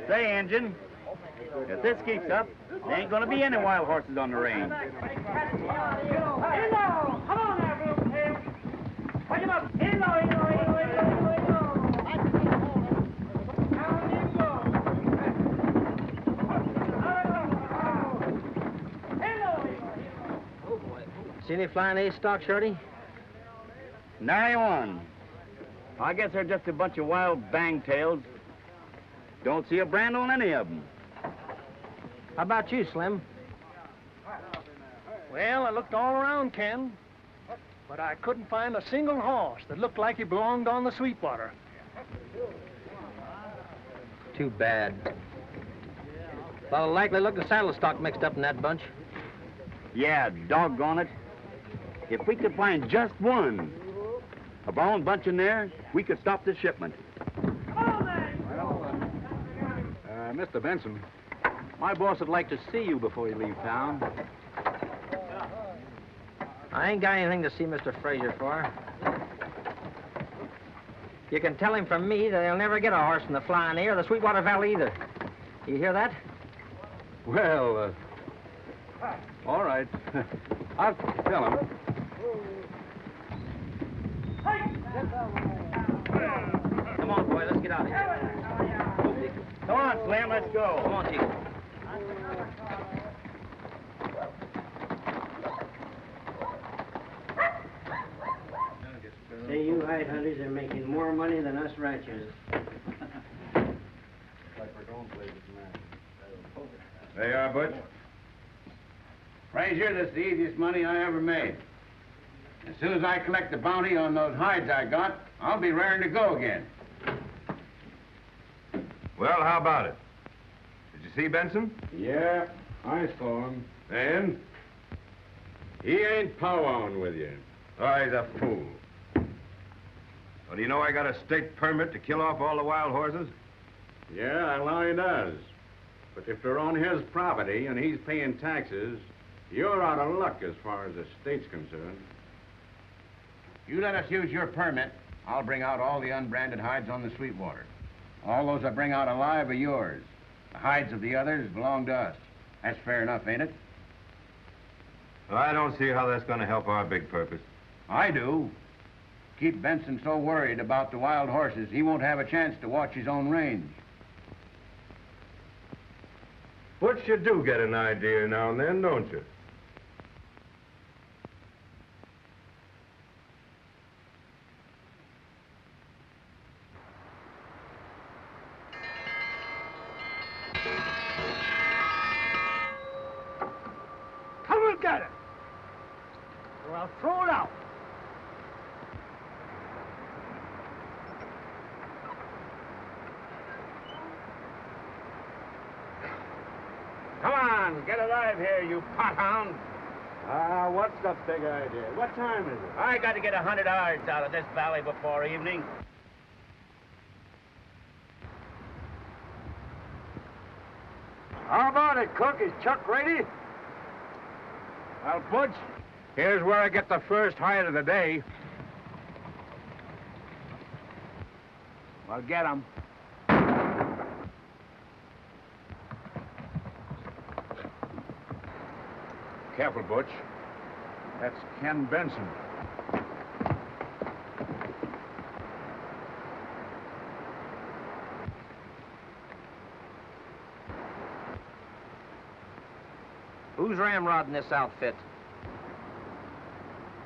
Say, Injun, if this keeps up, there ain't gonna be any wild horses on the range. See any flying ace stock, Shorty? Nary one. I guess they're just a bunch of wild bangtails. Don't see a brand on any of them. How about you, Slim? Well, I looked all around, Ken, but I couldn't find a single horse that looked like he belonged on the Sweetwater. Too bad. A lot of likely-looking saddle stock mixed up in that bunch. Yeah, doggone it. If we could find just one, a brown bunch in there, we could stop the shipment. Mr. Benson, my boss would like to see you before you leave town. I ain't got anything to see Mr. Fraser for. You can tell him from me that he'll never get a horse from the Flying A or the Sweetwater Valley either. You hear that? Well, all right. I'll tell him. Come on, boy, let's get out of here. Come on, Slim, let's go. Come on, Chief. Say, you hide hunters are making more money than us ranchers. There you are, Butch. Frazier, this is the easiest money I ever made. As soon as I collect the bounty on those hides I got, I'll be raring to go again. Well, how about it? Did you see Benson? Yeah, I saw him. And? He ain't powwowing with you. Oh, he's a fool. Well, do you know I got a state permit to kill off all the wild horses? Yeah, I allow he does. But if they're on his property and he's paying taxes, you're out of luck as far as the state's concerned. You let us use your permit, I'll bring out all the unbranded hides on the Sweetwater. All those I bring out alive are yours. The hides of the others belong to us. That's fair enough, ain't it? Well, I don't see how that's going to help our big purpose. I do. Keep Benson so worried about the wild horses, he won't have a chance to watch his own range. But you do get an idea now and then, don't you? Come and get it, or I'll throw it out. get alive here, you pothound. What's the big idea? What time is it? I got to get 100 yards out of this valley before evening. How about it, Cook? Is Chuck ready? Well, Butch, here's where I get the first hide of the day. Well, get him. Careful, Butch. That's Ken Benson. Who's ramrodding this outfit?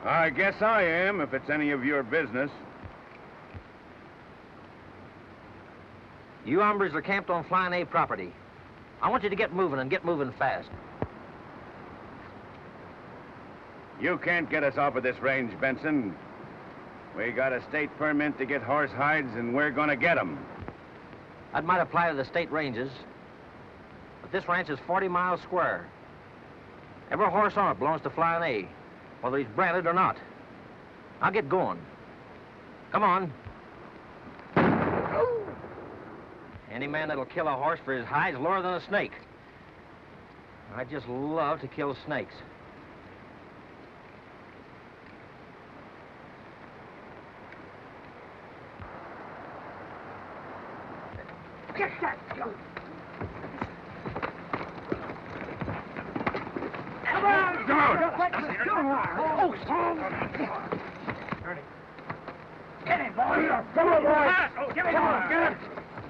I guess I am, if it's any of your business. You hombres are camped on Flying A property. I want you to get moving and get moving fast. You can't get us off of this range, Benson. We got a state permit to get horse hides, and we're gonna get 'em. That might apply to the state ranges, but this ranch is 40 miles square. Every horse on it belongs to Flying A, whether he's branded or not. I'll get going. Come on. Any man that'll kill a horse for his hide's lower than a snake. I just love to kill snakes. Get him, boy! Come on, boy! Get him!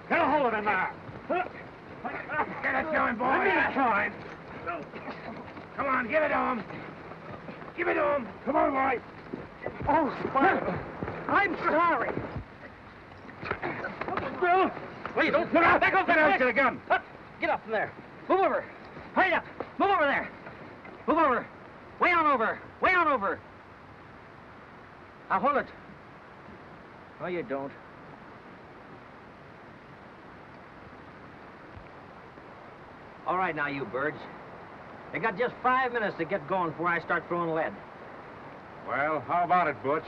Get a hold of him now! Get it going, boy! Let me try. Come on, give it to him! Give it to him! Come on, boy! Oh, Spike! I'm sorry! Bill! Wait, don't Look out! back off Get there! out to the gun! Get up from there. Move over. Hurry up. Move over there. Move over. Way on over. Way on over. Now hold it. No, you don't. All right, now, you birds. You got just 5 minutes to get going before I start throwing lead. Well, how about it, Butch?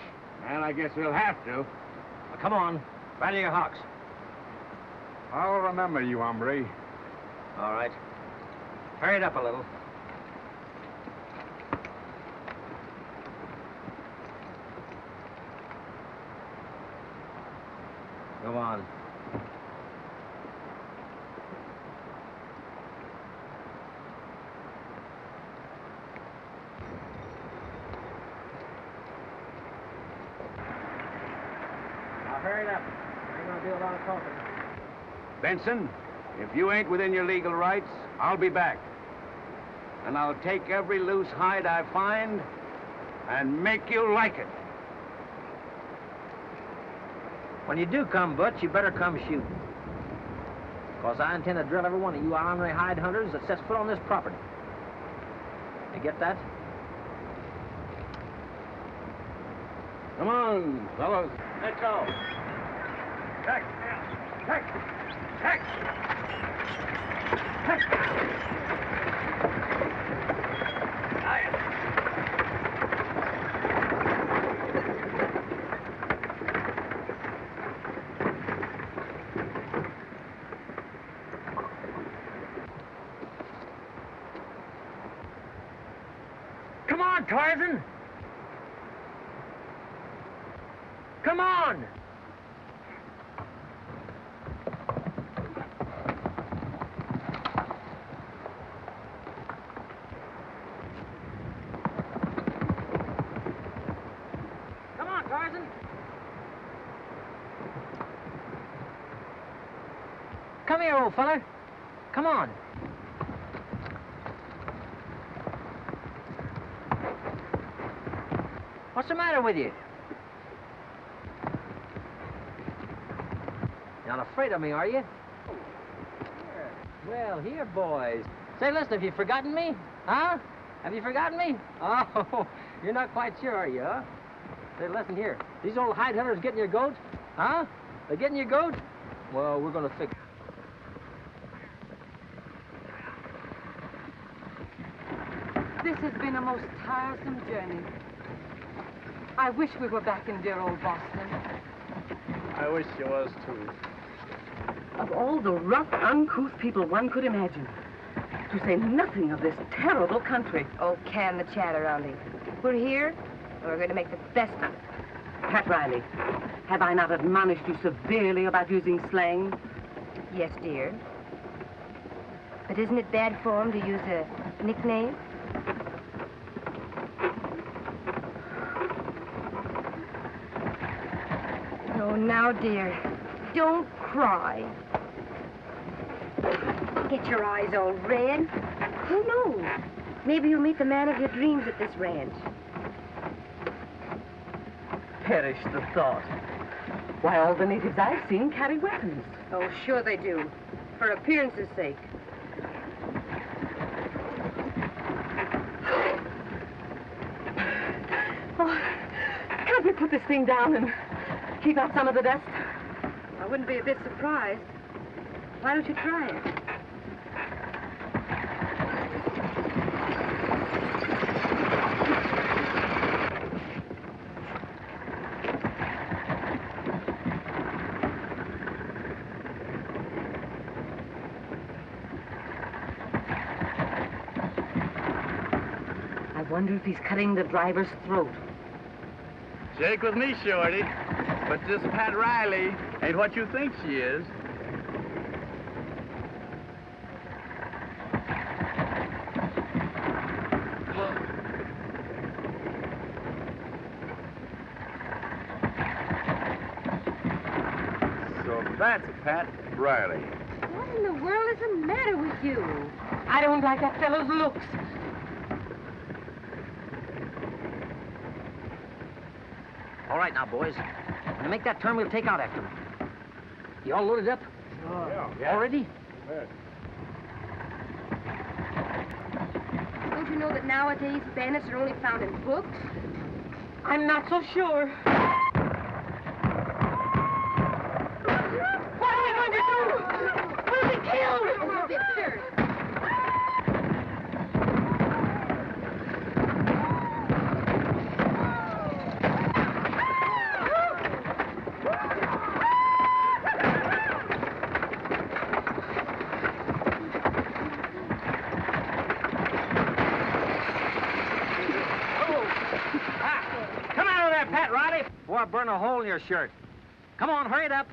Well, I guess we'll have to. Now, come on. Rattle your hocks. I'll remember you, hombre. All right. Hurry it up a little. Go on. Now hurry it up. There ain't gonna be a lot of talking. Benson, if you ain't within your legal rights, I'll be back. And I'll take every loose hide I find and make you like it. When you do come, Butch, you better come shooting. Because I intend to drill every one of you ornery hide hunters that sets foot on this property. You get that? Come on, fellows. Let's go. Heck! Heck! Heck! Come on, Tarzan! Come on! Come on, Tarzan! Come here, old fella. Come on. What's the matter with you? You're not afraid of me, are you? Well, here, boys. Say, listen, have you forgotten me? Huh? Have you forgotten me? Oh, you're not quite sure, are you, huh? Say, listen here. These old hide hunters getting your goat? Huh? They're getting your goat? Well, we're gonna fix it. This has been a most tiresome journey. I wish we were back in dear old Boston. I wish you was, too. Of all the rough, uncouth people one could imagine, to say nothing of this terrible country. Oh, can the chatter, Auntie. We're here, and we're going to make the best of it. Pat Riley, have I not admonished you severely about using slang? Yes, dear. But isn't it bad form to use a nickname? Oh, now, dear, don't cry. Get your eyes all red. Who knows? Maybe you'll meet the man of your dreams at this ranch. Perish the thought. Why, all the natives I've seen carry weapons. Oh, sure they do. For appearance's sake. Oh, can't we put this thing down and keep out some of the dust? I wouldn't be a bit surprised. Why don't you try it? I wonder if he's cutting the driver's throat. Shake with me, Shorty. But this Pat Riley ain't what you think she is. So that's Pat Riley. What in the world is the matter with you? I don't like that fellow's looks. All right now, boys. When you make that turn, we'll take out after him. You all loaded up? Yeah. Already? Don't you know that nowadays bandits are only found in books? I'm not so sure. What are we going to do? We'll be killed! We'll be absurd. Come out of there, Pat Riley, before I burn a hole in your shirt. Come on, hurry it up.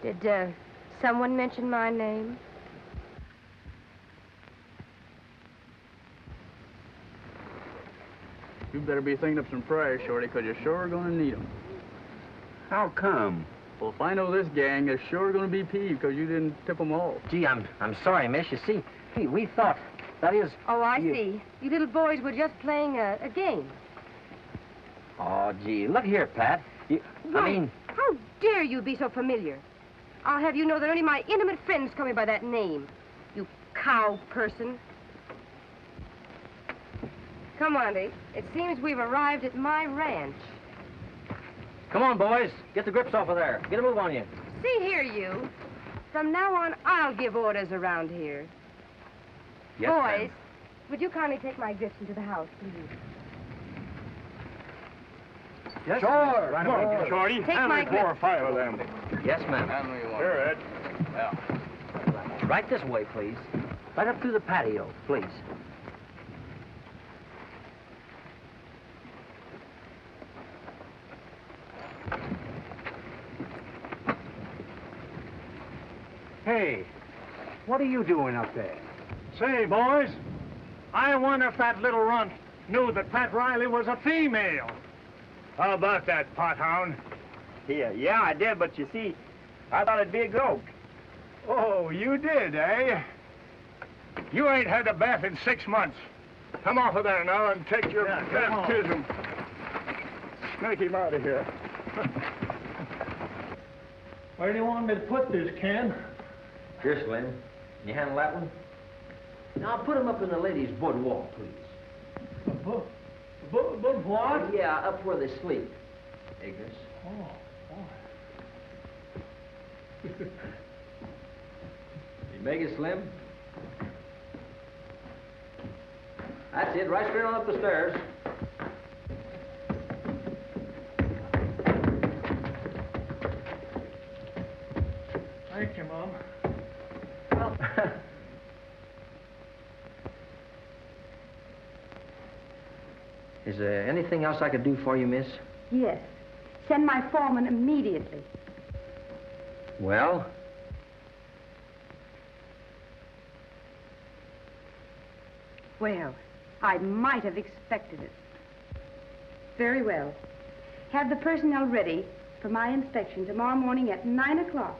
Did someone mention my name? You better be thinking of some prayers, Shorty, because you're sure going to need them. How come? Well, if I know this gang, they're sure going to be peeved because you didn't tip them all. Gee, I'm sorry, miss. You see, we thought, that is... Oh, I see. You little boys were just playing a game. Oh, gee, look here, Pat. I mean... How dare you be so familiar? I'll have you know that only my intimate friends call me by that name. You cow person. Come on, Auntie. It seems we've arrived at my ranch. Come on, boys. Get the grips off of there. Get a move on you. See here, you. From now on, I'll give orders around here. Yes, Boys, ma'am. would you kindly take my gifts into the house, please? Yes, Sure. Right away, Shorty. Take my 4 or 5 of them. Yes, ma'am. Here, Ed. Right this way, please. Right up through the patio, please. Hey, what are you doing up there? Say, boys, I wonder if that little runt knew that Pat Riley was a female. How about that, pothound? Yeah, I did, but you see, I thought it'd be a joke. Oh, you did, eh? You ain't had a bath in 6 months. Come off of there now and take your baptism. Snake him out of here. Where do you want me to put this, Ken? Here, Slim. Can you handle that one? Now, put him up in the ladies' boudoir, please. But what? Yeah, up where they sleep. Ignorance. You make it, Slim? That's it, right straight on up the stairs. Thank you, Mom. Well, Is there anything else I could do for you, miss? Yes. Send my foreman immediately. Well? Well, I might have expected it. Very well. Have the personnel ready for my inspection tomorrow morning at 9 o'clock.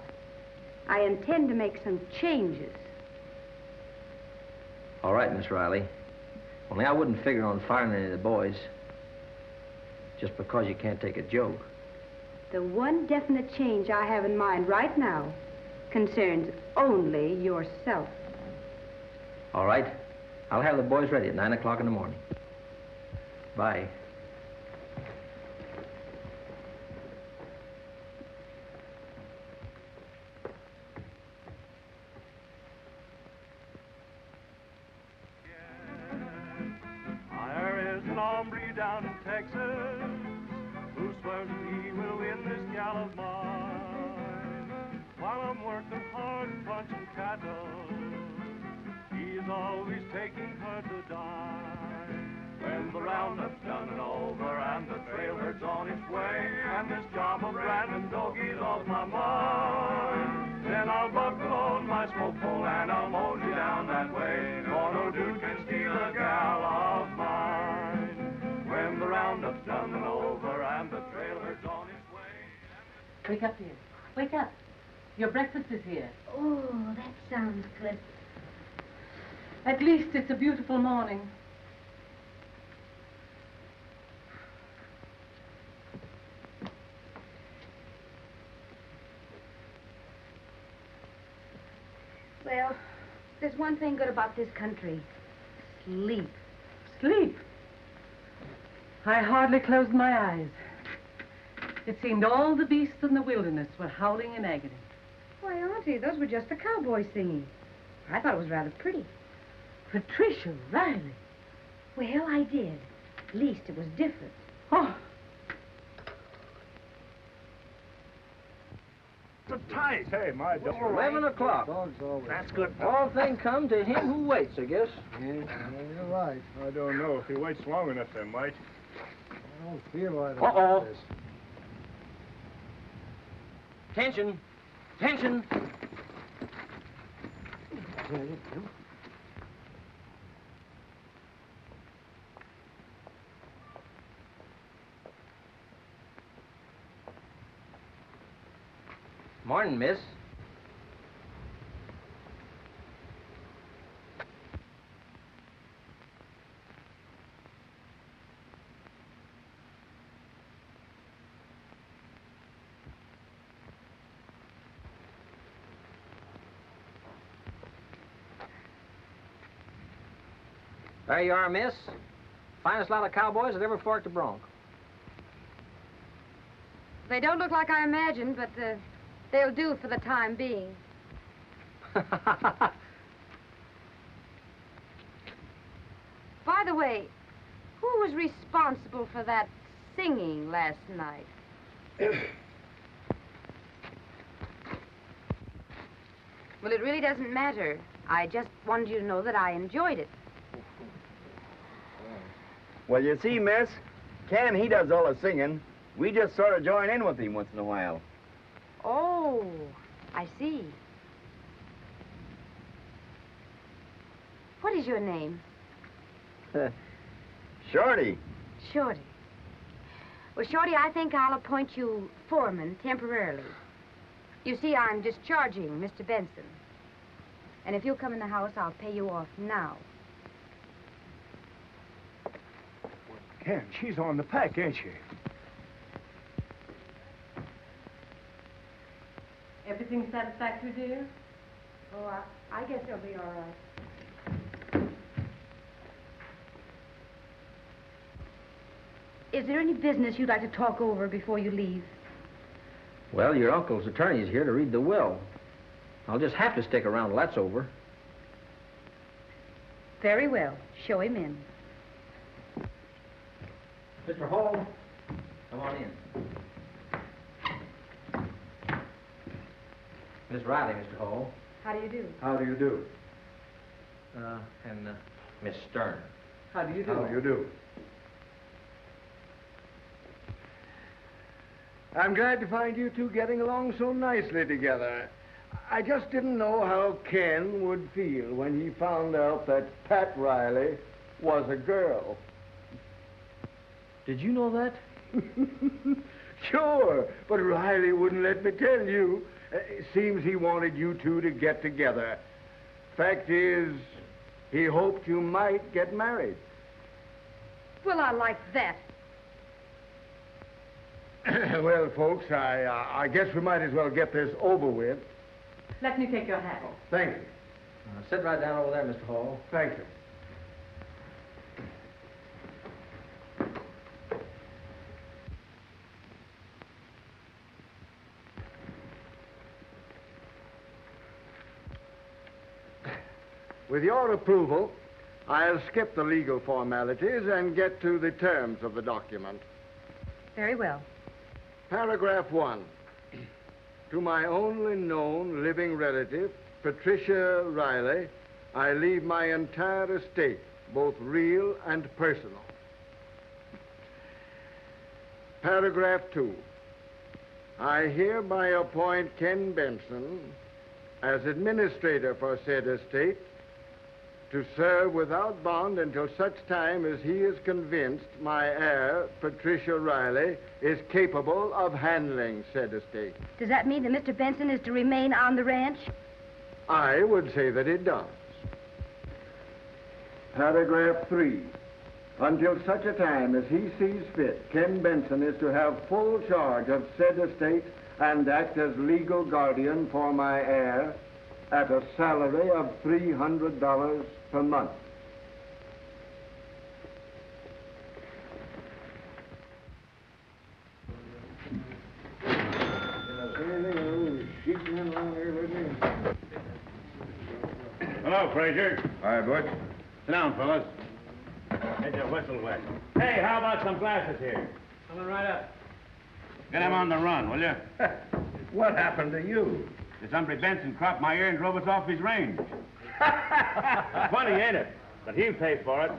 I intend to make some changes. All right, Miss Riley. Only I wouldn't figure on firing any of the boys just because you can't take a joke. The one definite change I have in mind right now concerns only yourself. All right. I'll have the boys ready at 9 o'clock in the morning. Bye. There is an hombre down in Texas who swears that he will win this gal of mine. While I'm working hard punching cattle, he is always taking her to dine. When the roundup's done and over and the trail herd's on its way, and this job of branding doggies off my mind, then I'll buckle on my smoke pole and I'll mosey down that way, for no dude can steal a gal of mine. When the roundup's done and over and the trail herd's on its way. wake up, dear. Wake up. Your breakfast is here. Oh, that sounds good. At least it's a beautiful morning. Well, there's one thing good about this country. Sleep. Sleep? I hardly closed my eyes. It seemed all the beasts in the wilderness were howling in agony. Why, Auntie, those were just the cowboys singing. I thought it was rather pretty. Patricia Riley. Well, I did. At least it was different. Oh, The tight. Hey, my dog. 11 o'clock. That's good. All things come to him who waits, I guess. Yeah, you're right. I don't know. If he waits long enough, they might. I don't feel right Uh-oh. Attention. Attention. Morning, miss. There you are, miss. Finest lot of cowboys that ever forked a bronc. They don't look like I imagined, but they'll do for the time being. By the way, who was responsible for that singing last night? Well, it really doesn't matter. I just wanted you to know that I enjoyed it. Well, you see, miss, Ken, he does all the singing. We just sort of join in with him once in a while. Oh, I see. What is your name? Shorty. Shorty. Well, Shorty, I think I'll appoint you foreman temporarily. You see, I'm discharging Mr. Benson. And if you'll come in the house, I'll pay you off now. Ken, she's on the pack, ain't she? everything satisfactory, dear? Oh, I guess they'll be all right. Is there any business you'd like to talk over before you leave? Well, your uncle's attorney is here to read the will. I'll just have to stick around till that's over. Very well. Show him in. Mr. Hall, come on in. Miss Riley, Mr. Hall. How do you do? How do you do? And Miss Stern. How do you do? How do you do? I'm glad to find you two getting along so nicely together. I just didn't know how Ken would feel when he found out that Pat Riley was a girl. Did you know that? Sure, but Riley wouldn't let me tell you. Seems he wanted you two to get together. Fact is, he hoped you might get married. Well, I like that. Well, folks, I guess we might as well get this over with. Let me take your hat. Thank you. Sit right down over there, Mr. Hall. Thank you. With your approval, I'll skip the legal formalities and get to the terms of the document. Very well. Paragraph 1. To my only known living relative, Patricia Riley, I leave my entire estate, both real and personal. Paragraph 2. I hereby appoint Ken Benson as administrator for said estate to serve without bond until such time as he is convinced my heir, Patricia Riley, is capable of handling said estate. Does that mean that Mr. Benson is to remain on the ranch? I would say that it does. Paragraph 3. Until such a time as he sees fit, Ken Benson is to have full charge of said estate and act as legal guardian for my heir at a salary of $300 per month. Hello, Frazier. Hi, Butch. Sit down, fellas. Get your whistle wet. Hey, how about some glasses here? Coming right up. Get him on the run, will you? What happened to you? This hombre Benson cropped my ear and drove us off his range. Funny, ain't it? But he'll pay for it.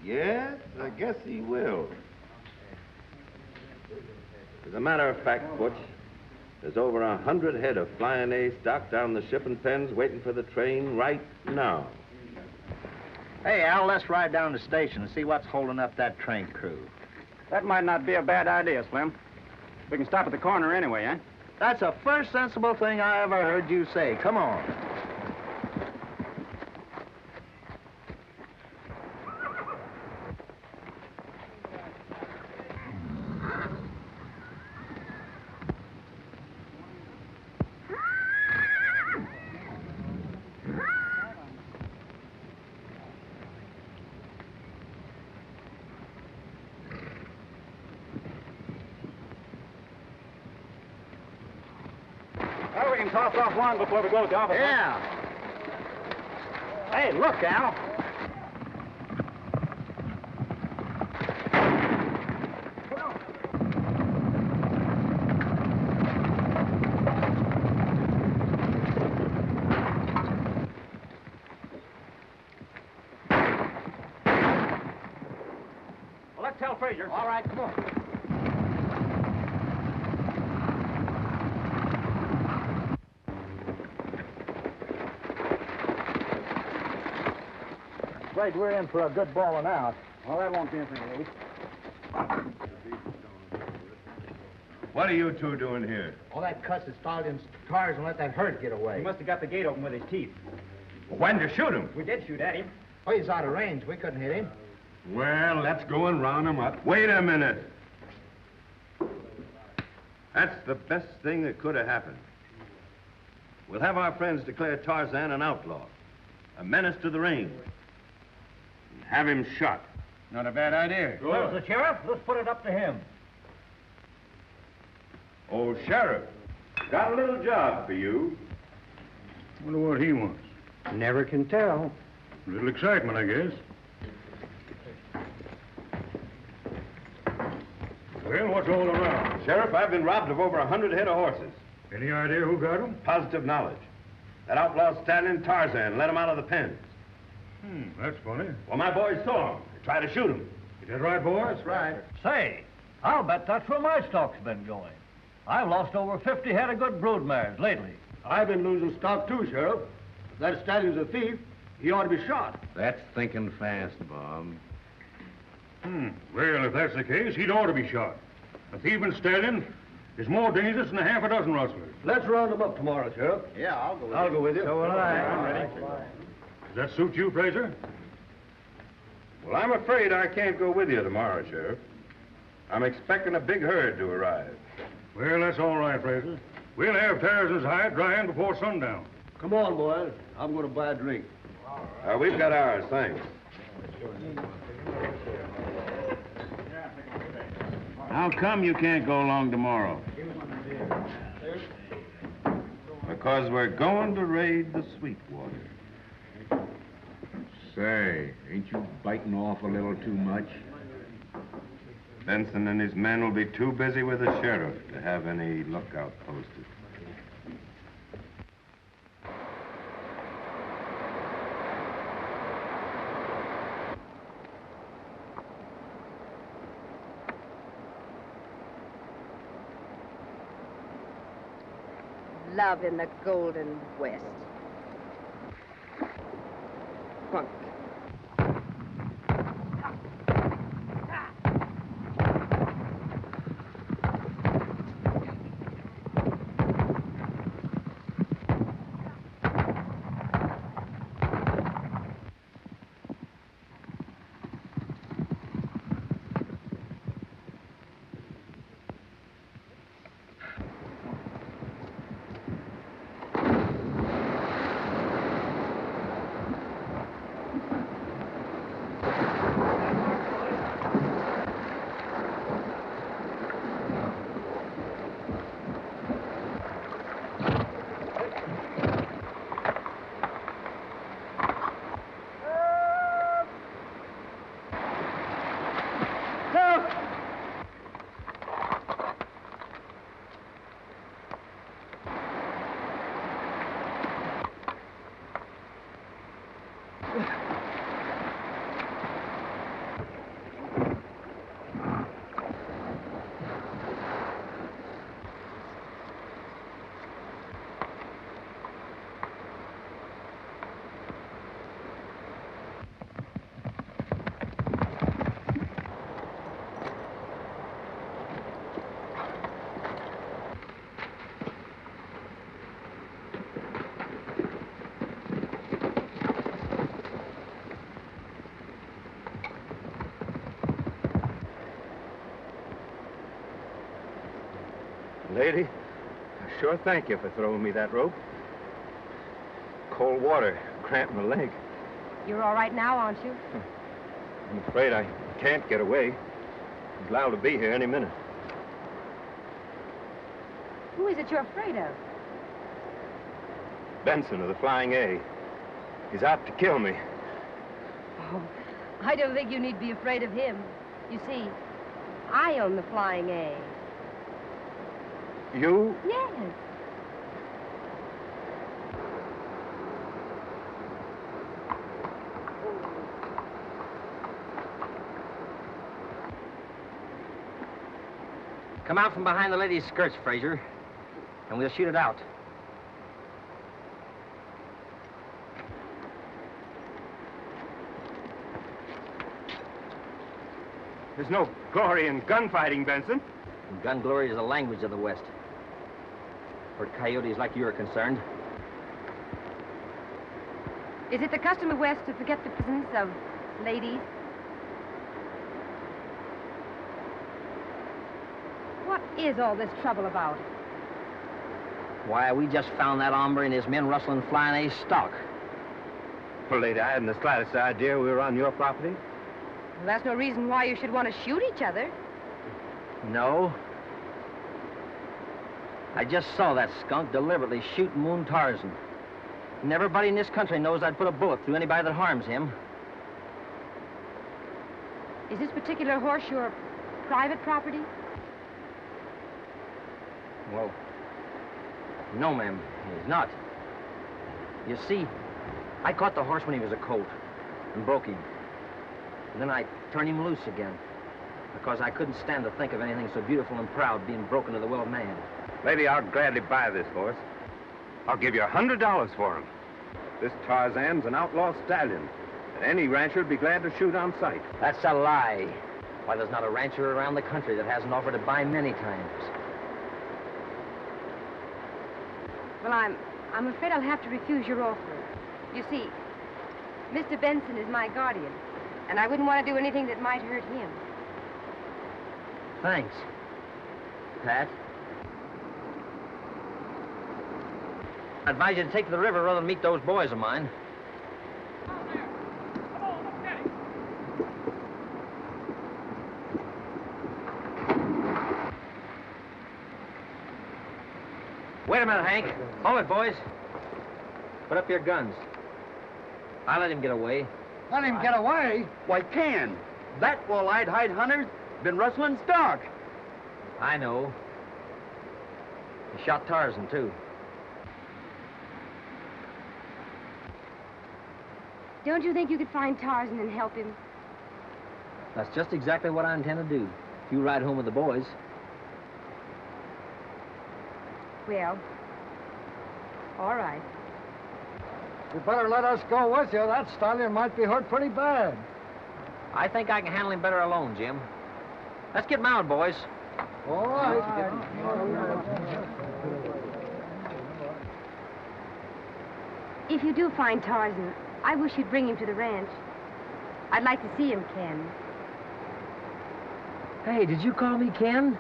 Yes, I guess he will. As a matter of fact, Butch, there's over 100 head of Flying A stocked down the shipping pens waiting for the train right now. Hey, Al, let's ride down to the station and see what's holding up that train crew. That might not be a bad idea, Slim. We can stop at the corner anyway, eh? That's the first sensible thing I ever heard you say. Come on. Well, we can toss off one before we go to the office. Yeah. Hey, look, Al. Well, let's tell Frazier. All right, come on. Right, we're in for a good bawling out. Well, that won't be anything, lady. What are you two doing here? All that cuss the stallion's Tarzan let that herd get away. He must have got the gate open with his teeth. Why'd you shoot him? We did shoot at him. Oh, he's out of range. We couldn't hit him. Well, let's go and round him up. Wait a minute. That's the best thing that could have happened. We'll have our friends declare Tarzan an outlaw, a menace to the range. Have him shot. Not a bad idea. Where's the sheriff? Let's put it up to him. Oh, Sheriff, got a little job for you. Wonder what he wants. Never can tell. A little excitement, I guess. Well, what's all around? Sheriff, I've been robbed of over 100 head of horses. Any idea who got them? Positive knowledge. That outlaw stallion, Tarzan, let him out of the pens. That's funny. Well, my boys saw him. They tried to shoot him. Is that right, boys? That's right. Say, I'll bet that's where my stock's been going. I've lost over 50 head of good brood mares lately. I've been losing stock too, Sheriff. If that stallion's a thief, he ought to be shot. That's thinking fast, Bob. Well, if that's the case, he'd ought to be shot. A thieving stallion is more dangerous than a half a dozen rustlers. Let's round him up tomorrow, Sheriff. Yeah, I'll go with you. I'll go with you. So will I. I'm ready. Does that suit you, Fraser? Well, I'm afraid I can't go with you tomorrow, Sheriff. I'm expecting a big herd to arrive. Well, that's all right, Fraser. We'll have Tarzan's hide drying before sundown. Come on, boys. I'm going to buy a drink. We've got ours, thanks. How come you can't go along tomorrow? Because we're going to raid the Sweetwater. Say, ain't you biting off a little too much? Benson and his men will be too busy with the sheriff to have any lookout posted. Love in the Golden West. Punk. Lady, I sure thank you for throwing me that rope. Cold water cramped my leg. You're all right now, aren't you? I'm afraid I can't get away. He's liable to be here any minute. Who is it you're afraid of? Benson of the Flying A. He's out to kill me. Oh, I don't think you need be afraid of him. You see, I own the Flying A. You? Yes. Come out from behind the lady's skirts, Fraser, and we'll shoot it out. There's no glory in gunfighting, Benson. And gun glory is the language of the West. For coyotes like you are concerned. Is it the custom of West to forget the presence of ladies? What is all this trouble about? Why, we just found that hombre and his men rustling Flying A's stock. Well, lady, I hadn't the slightest idea we were on your property. Well, that's no reason why you should want to shoot each other. No. I just saw that skunk deliberately shoot Moon Tarzan. And everybody in this country knows I'd put a bullet through anybody that harms him. Is this particular horse your private property? Well, no, ma'am, he's not. You see, I caught the horse when he was a colt and broke him. And then I turned him loose again because I couldn't stand to think of anything so beautiful and proud being broken to the will of man. Maybe I'll gladly buy this horse. I'll give you $100 for him. This Tarzan's an outlaw stallion, and any rancher would be glad to shoot on sight. That's a lie. Why, there's not a rancher around the country that hasn't offered to buy many times. Well, I'm afraid I'll have to refuse your offer. You see, Mr. Benson is my guardian, and I wouldn't want to do anything that might hurt him. Thanks, Pat. I advise you to take to the river rather than meet those boys of mine. Wait a minute, Hank. Hold it, boys. Put up your guns. I'll let him get away. Let him get away? Why, Ken, that wall-eyed hide hunter's been rustling stock. I know. He shot Tarzan, too. Don't you think you could find Tarzan and help him? That's just exactly what I intend to do. If you ride home with the boys. Well, all right. You better let us go with you. That stallion might be hurt pretty bad. I think I can handle him better alone, Jim. Let's get mounted, boys. All right. If you do find Tarzan, I wish you'd bring him to the ranch. I'd like to see him, Ken. Hey, did you call me Ken?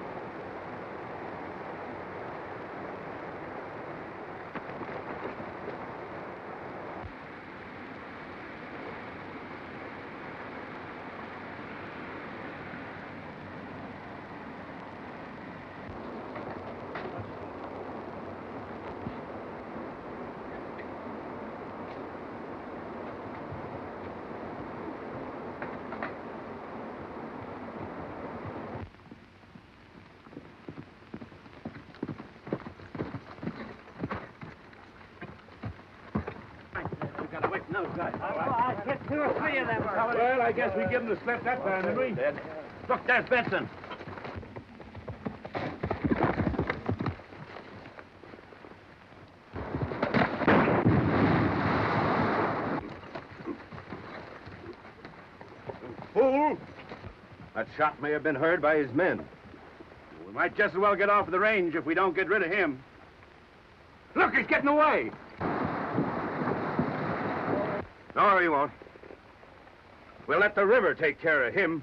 I hit 2 or 3 of them. Well, I guess we give him the slip that time, didn't we? Look, there's Benson. Fool! That shot may have been heard by his men. We might just as well get off the range if we don't get rid of him. Look, he's getting away. No, he won't. We'll let the river take care of him.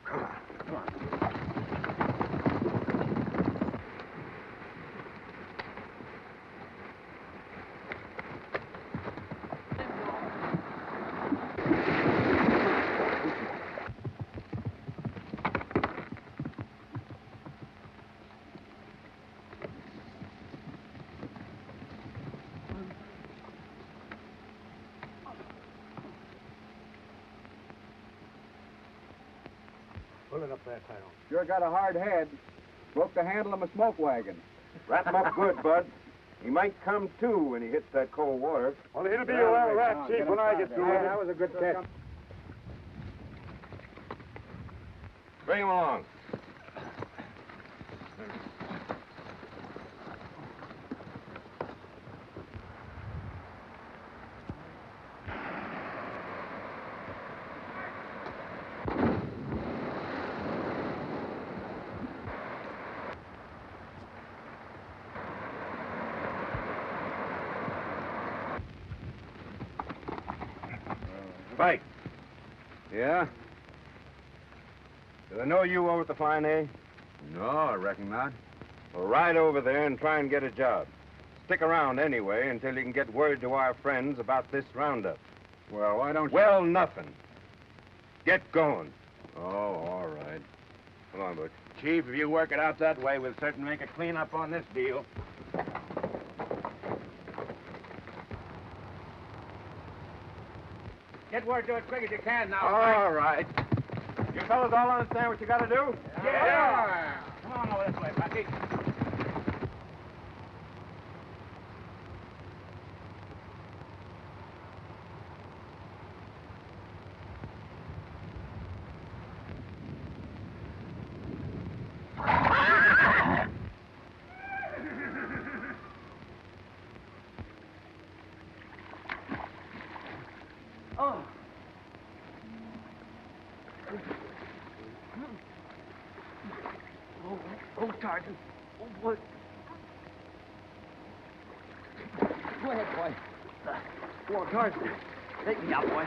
Come on. Come on. Pull it up there, Tyrone. Sure got a hard head. Broke the handle of my smoke wagon. Wrap him up good, Bud. He might come to when he hits that cold water. Well, he'll be a well rat, Chief, when I get through with it. That was a good catch. Bring him along. Spike. Yeah? Do they know you over at the Flying A? No, I reckon not. Well, ride over there and try and get a job. Stick around anyway until you can get word to our friends about this roundup. Well, why don't you... Well, nothing. Get going. Oh, all right. Come on, Butch. Chief, if you work it out that way, we'll certainly make a clean-up on this deal. Get word to it quick as you can now. All right. You fellas all understand what you got to do? Yeah. Come on over this way, Bucky. Oh, Tarzan. Oh, boy. Go ahead, boy. Go on, Tarzan. Take me out, boy.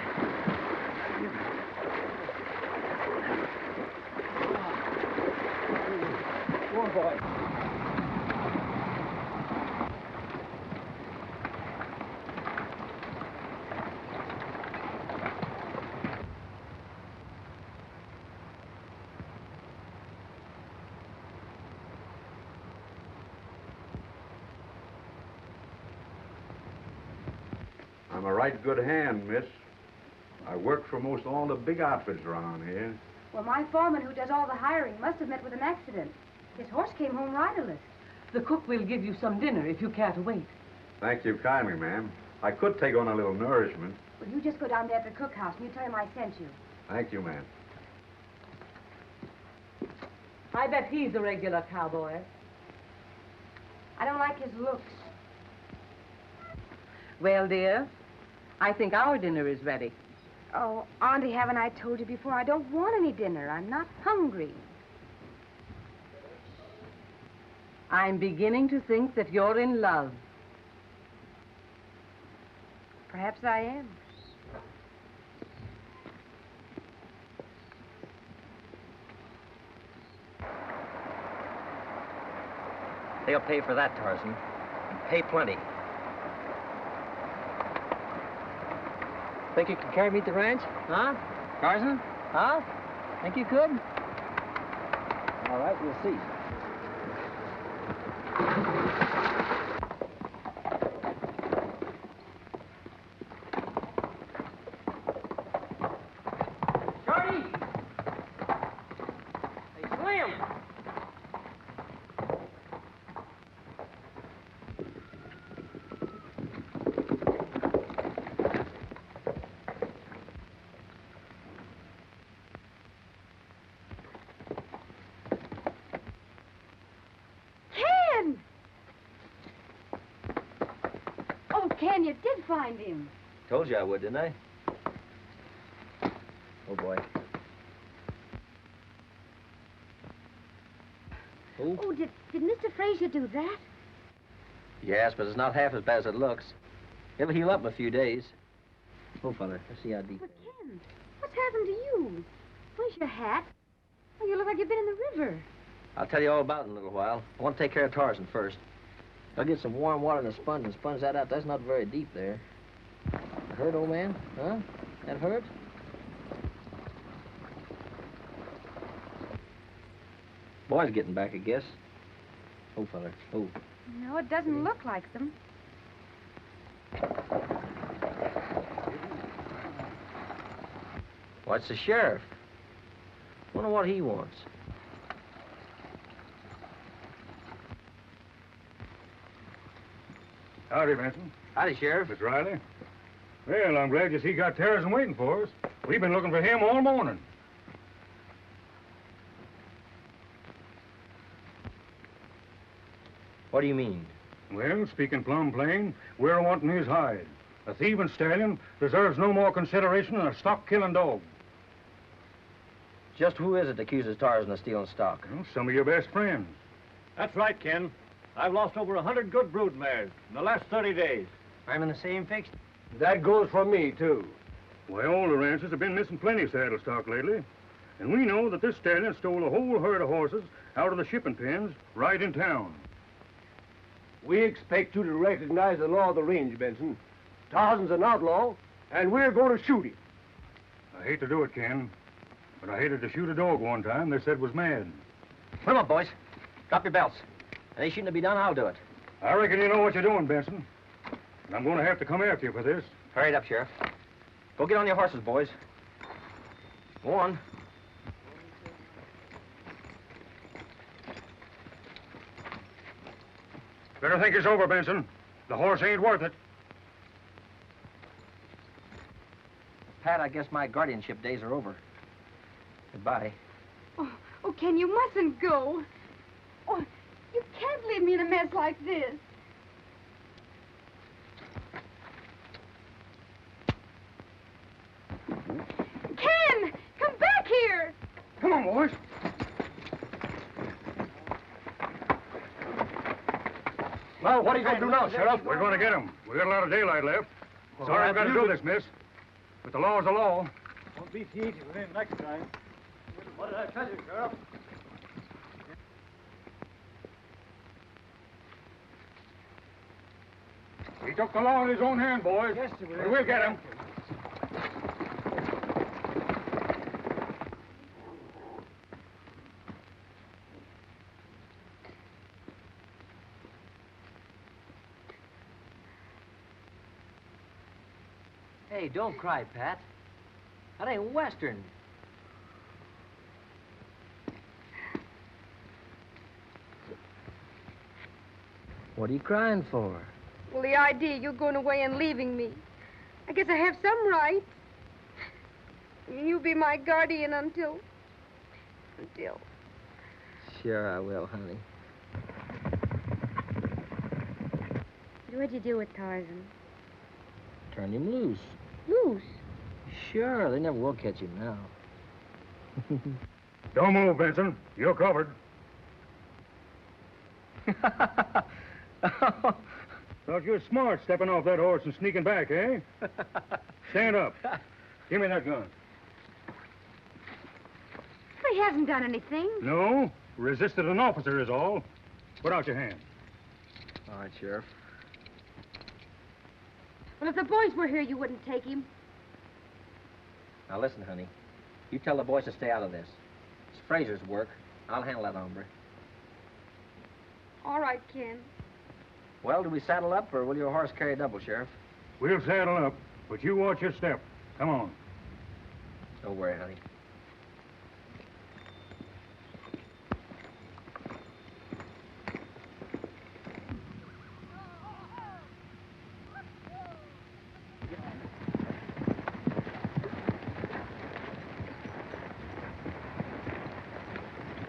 Go on, boy. I'm a right good hand, miss. I work for most all the big outfits around here. Well, my foreman, who does all the hiring, must have met with an accident. His horse came home riderless. The cook will give you some dinner if you care to wait. Thank you kindly, ma'am. I could take on a little nourishment. Well, you just go down there to the cookhouse and you tell him I sent you. Thank you, ma'am. I bet he's a regular cowboy. I don't like his looks. Well, dear, I think our dinner is ready. Oh, Auntie, haven't I told you before? I don't want any dinner. I'm not hungry. I'm beginning to think that you're in love. Perhaps I am. They'll pay for that, Tarzan. And pay plenty. Think you can carry me to the ranch? Huh? Tarzan? Huh? Think you could? All right, we'll see. Shorty! Hey, Slim! Ken, you did find him. Told you I would, didn't I? Oh, boy. Who? Oh, did Mr. Frazier do that? Yes, but it's not half as bad as it looks. It'll heal up in a few days. Oh, fella, let's see how deep. But, Ken, what's happened to you? Where's your hat? Oh, you look like you've been in the river. I'll tell you all about it in a little while. I want to take care of Tarzan first. I'll get some warm water and a sponge that out. That's not very deep there. That hurt, old man? Huh? That hurt? Boy's getting back, I guess. Oh, fella. Oh. No, it doesn't look like them. Well, it's the sheriff. Wonder what he wants. Howdy, Benson. Howdy, Sheriff. Miss Riley. Well, I'm glad you see got Tarzan waiting for us. We've been looking for him all morning. What do you mean? Well, speaking plumb plain, we're wanting his hide. A thieving stallion deserves no more consideration than a stock-killing dog. Just who is it that accuses Tarzan of stealing stock? Well, some of your best friends. That's right, Ken. I've lost over 100 good brood mares in the last 30 days. I'm in the same fix. That goes for me, too. Well, the ranchers have been missing plenty of saddle stock lately. And we know that this stallion stole a whole herd of horses out of the shipping pens right in town. We expect you to recognize the law of the range, Benson. Tarzan's an outlaw, and we're going to shoot him. I hate to do it, Ken, But I hated to shoot a dog one time they said was mad. Put 'em up, boys. Drop your belts. Any shooting to be done, I'll do it. I reckon you know what you're doing, Benson. And I'm going to have to come after you for this. Hurry it up, Sheriff. Go get on your horses, boys. Go on. Better think it's over, Benson. The horse ain't worth it. Pat, I guess my guardianship days are over. Goodbye. Oh, Ken, you mustn't go. Oh, you can't leave me in a mess like this. Ken, come back here. Come on, boys. Well, what are you going to do now, Sheriff? We're going to get him. We've got a lot of daylight left. Well, Sorry I've got to do this, miss. But the law's the law. Won't be so easy with him next time. What did I tell you, Sheriff? He took the law in his own hand, boys. Yes, sir. But we'll get him. Hey, don't cry, Pat. That ain't Western. What are you crying for? Well, the idea you're going away and leaving me. I guess I have some right. You'll be my guardian until... Sure I will, honey. What'd you do with Tarzan? Turn him loose. Loose? Sure, they never will catch him now. Don't move, Benson. You're covered. Thought you were smart stepping off that horse and sneaking back, eh? Stand up. Give me that gun. But he hasn't done anything. No. Resisted an officer is all. Put out your hand. All right, Sheriff. Well, if the boys were here, you wouldn't take him. Now listen, honey. You tell the boys to stay out of this. It's Fraser's work. I'll handle that hombre. All right, Ken. Well, do we saddle up, or will your horse carry double, Sheriff? We'll saddle up, but you watch your step. Come on. Don't worry, honey.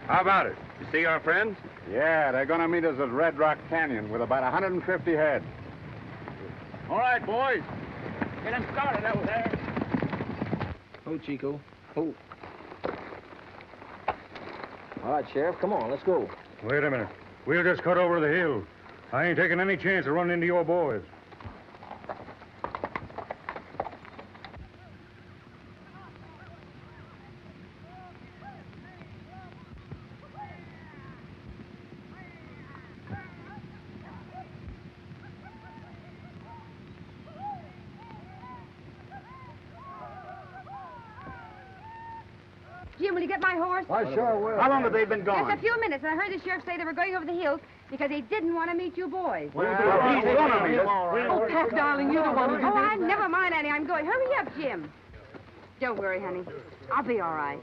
How about it? You see our friends? Yeah, they're going to meet us at Red Rock Canyon with about 150 head. All right, boys. Get them started over there. Oh, Chico. Oh. All right, Sheriff, come on, let's go. Wait a minute. We'll just cut over the hill. I ain't taking any chance of running into your boys. Jim, will you get my horse? I sure will. How long have they been gone? Just a few minutes, and I heard the sheriff say they were going over the hills because they didn't want to meet you boys. Well, he's going to meet us. Oh, Pat, darling, you're the one who did this. Never mind, Annie. I'm going. Hurry up, Jim. Don't worry, honey. I'll be all right.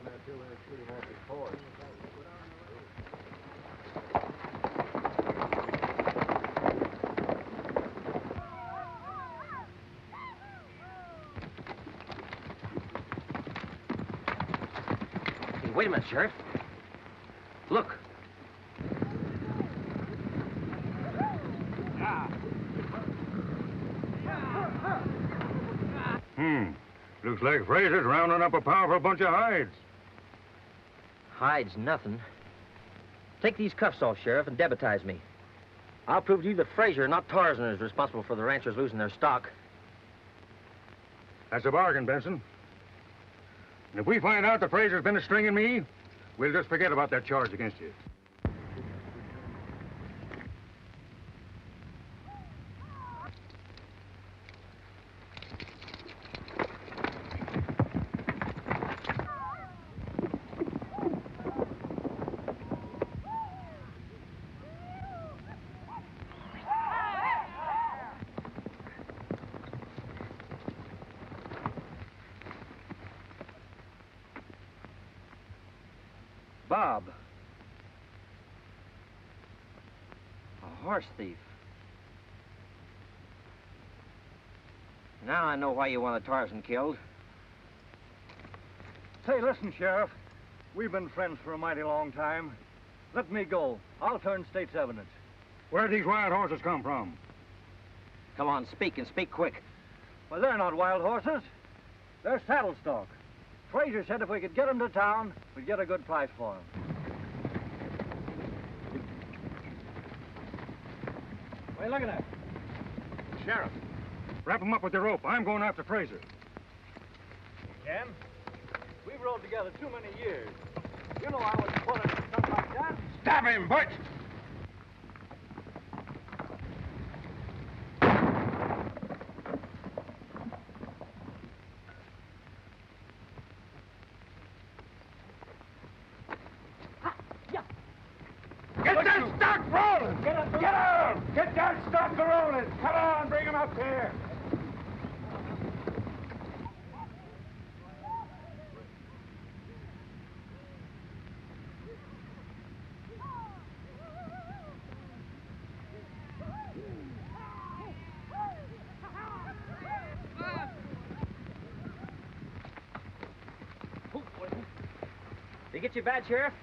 Hey, wait a minute, Sheriff. Look. Looks like Fraser's rounding up a powerful bunch of hides. Hides nothing. Take these cuffs off, Sheriff, and debitize me. I'll prove to you that Fraser, not Tarzan, is responsible for the ranchers losing their stock. That's a bargain, Benson. And if we find out that Fraser's been stringing me, we'll just forget about that charge against you. Bob. A horse thief. Now I know why you wanted Tarzan killed. Say, listen, Sheriff. We've been friends for a mighty long time. Let me go. I'll turn state's evidence. Where'd these wild horses come from? Come on, speak, and speak quick. Well, they're not wild horses. They're saddle stock. Frazier said if we could get them to town, we'd get a good price for them. What are you looking at? Sheriff, wrap him up with your rope. I'm going after Frazier. Ken, we've rode together too many years. You know I wouldn't put him in something like that. Stop him, Butch! Get that stock rolling! Get him! Get that stock rolling! Come on, bring him up here! Did he get you bad, Sheriff?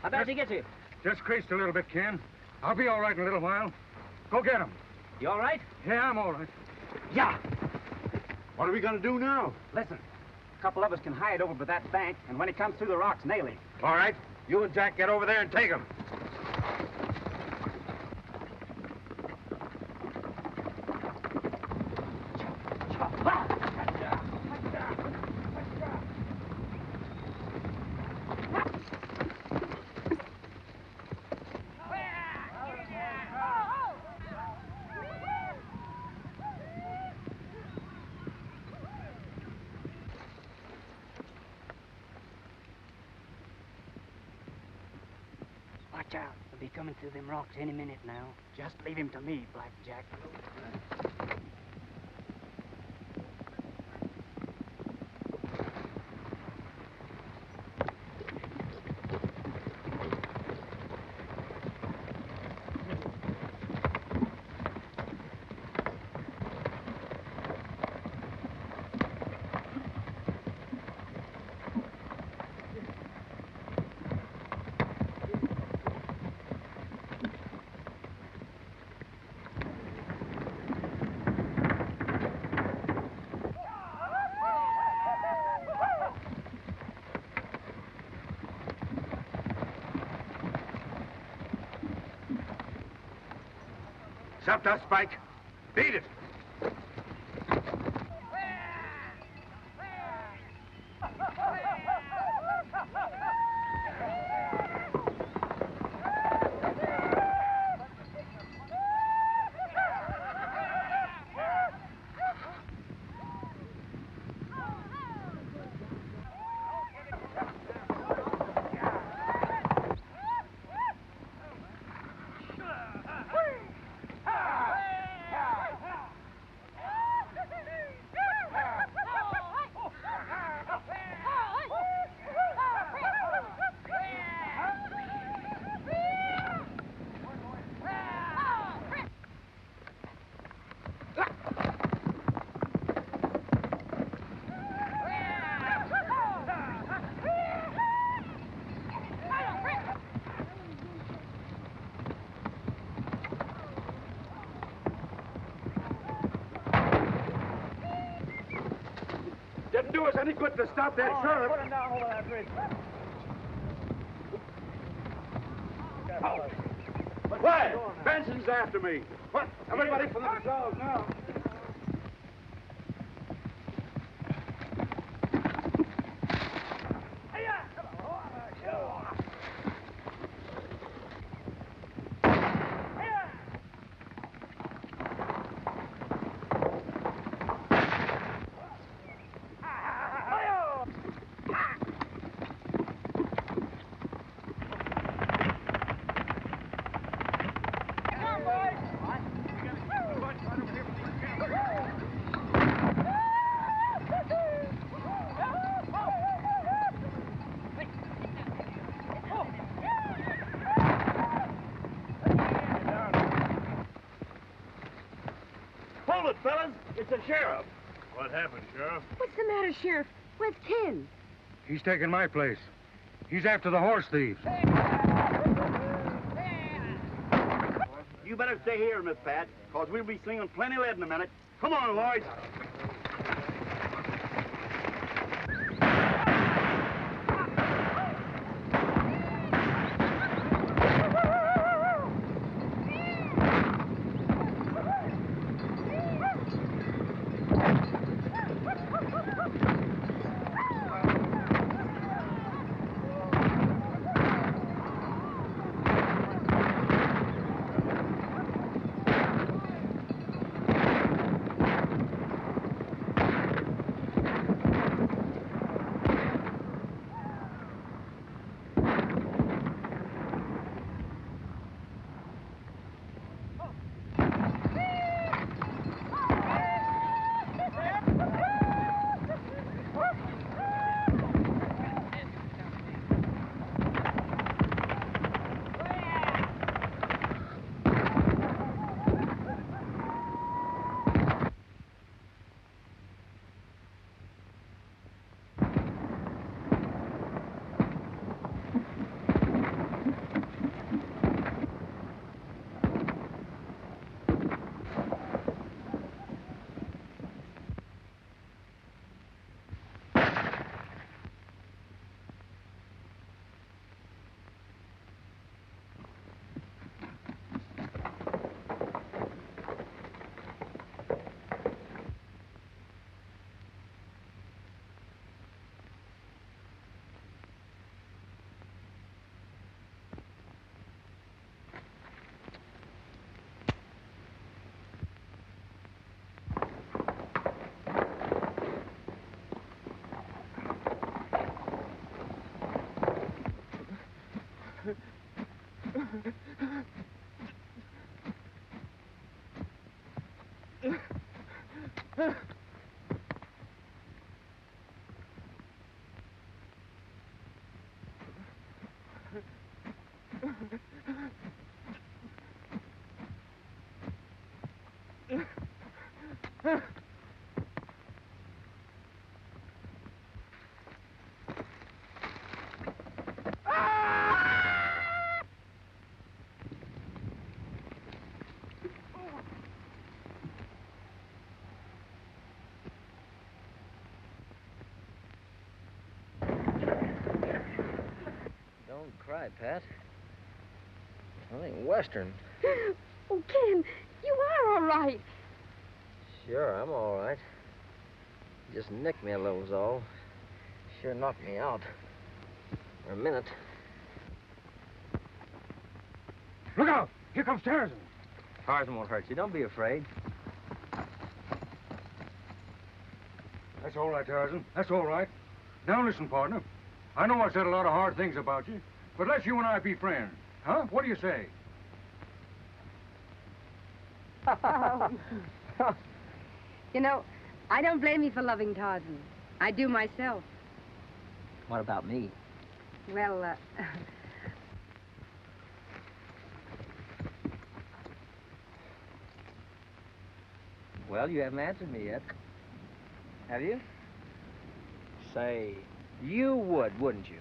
How bad did he get you? Just creased a little bit, Ken. I'll be all right in a little while. Go get him. You all right? Yeah, I'm all right. Yeah. What are we going to do now? Listen, a couple of us can hide over by that bank, and when he comes through the rocks, nail him. All right. You and Jack get over there and take him. Watch out. They'll be coming through them rocks any minute now. Just leave him to me, Black Jack. Stop that, Spike. Beat it. Didn't do us any good to stop that sheriff. Put him down over that bridge. What? Benson's after me. What? Everybody for themselves now. It's the sheriff. What happened, Sheriff? What's the matter, Sheriff? Where's Ken? He's taking my place. He's after the horse thieves. You better stay here, Miss Pat, because we'll be slinging plenty lead in a minute. Come on, boys. Don't cry, Pat. I think Western. Oh, Ken, you are all right. Sure, I'm all right. Just nicked me a little, was all. Sure knocked me out. For a minute. Look out! Here comes Tarzan. Tarzan won't hurt you. Don't be afraid. That's all right, Tarzan. That's all right. Now listen, partner. I know I said a lot of hard things about you, but let's you and I be friends. Huh? What do you say? You know, I don't blame you for loving Tarzan. I do myself. What about me? Well, Well, you haven't answered me yet. Have you? Say, you would, wouldn't you?